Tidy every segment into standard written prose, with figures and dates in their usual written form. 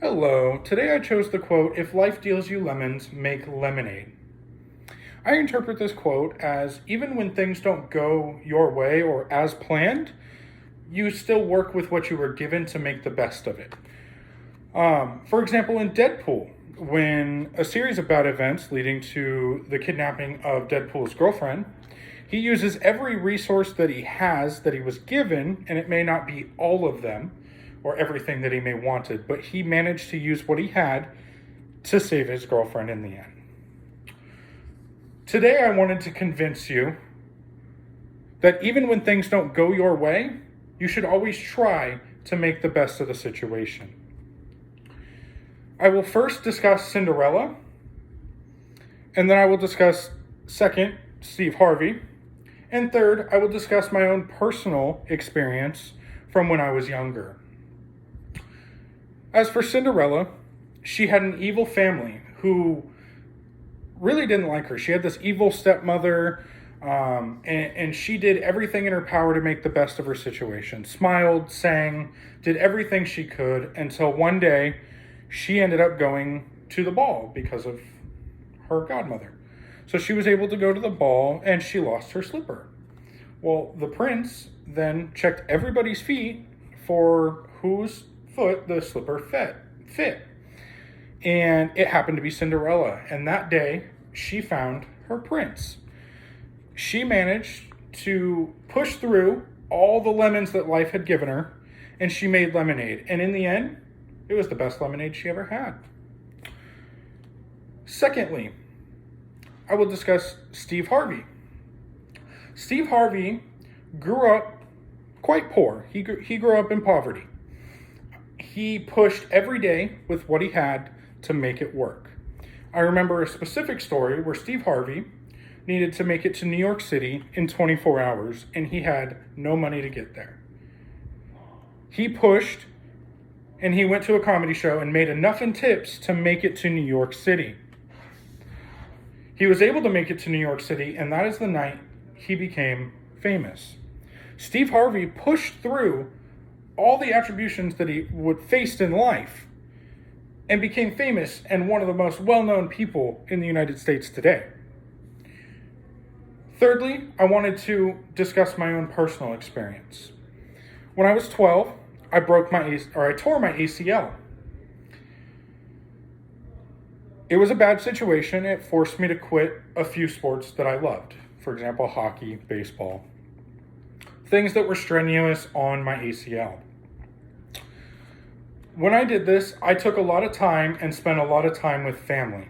Hello, today I chose the quote, "If life deals you lemons, make lemonade." I interpret this quote as even when things don't go your way or as planned, you still work with what you were given to make the best of it. For example, in Deadpool, when a series of bad events leading to the kidnapping of Deadpool's girlfriend, he uses every resource that he has that he was given, and it may not be all of them or everything that he may wanted, but he managed to use what he had to save his girlfriend in the end. Today, I wanted to convince you that even when things don't go your way, you should always try to make the best of the situation. I will first discuss Cinderella, and then I will discuss, second, Steve Harvey, and third, I will discuss my own personal experience from when I was younger. As for Cinderella, she had an evil family who really didn't like her. She had this evil stepmother, and she did everything in her power to make the best of her situation. Smiled, sang, did everything she could until one day she ended up going to the ball because of her godmother. So she was able to go to the ball and she lost her slipper. Well, the prince then checked everybody's feet for whose foot the slipper fit. And it happened to be Cinderella. And that day, she found her prince. She managed to push through all the lemons that life had given her, and she made lemonade. And in the end, it was the best lemonade she ever had. Secondly, I will discuss Steve Harvey. Steve Harvey grew up quite poor. He grew up in poverty. He pushed every day with what he had to make it work. I remember a specific story where Steve Harvey needed to make it to New York City in 24 hours, and he had no money to get there. He pushed, and he went to a comedy show and made enough in tips to make it to New York City. He was able to make it to New York City, and that is the night he became famous. Steve Harvey pushed through all the attributions that he would faced in life and became famous and one of the most well-known people in the United States today. Thirdly, I wanted to discuss my own personal experience. When I was 12, I tore my ACL. It was a bad situation. It forced me to quit a few sports that I loved. For example, hockey, baseball. Things that were strenuous on my ACL. When I did this, I took a lot of time and spent a lot of time with family.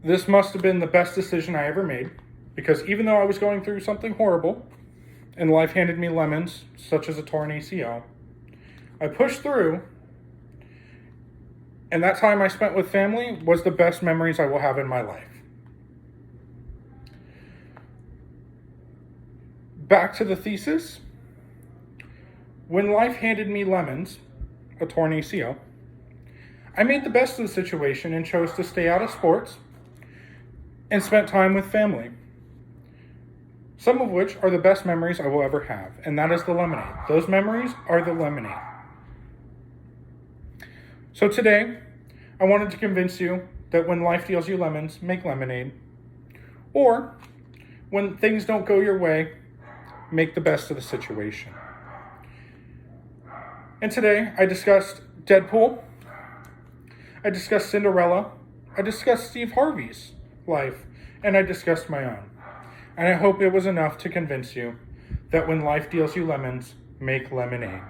This must have been the best decision I ever made, because even though I was going through something horrible and life handed me lemons, such as a torn ACL, I pushed through, and that time I spent with family was the best memories I will have in my life. Back to the thesis. When life handed me lemons, a torn ACL, I made the best of the situation and chose to stay out of sports and spent time with family. Some of which are the best memories I will ever have, and that is the lemonade. Those memories are the lemonade. So today, I wanted to convince you that when life deals you lemons, make lemonade. Or, when things don't go your way, make the best of the situation. And today, I discussed Deadpool, I discussed Cinderella, I discussed Steve Harvey's life, and I discussed my own. And I hope it was enough to convince you that when life deals you lemons, make lemonade.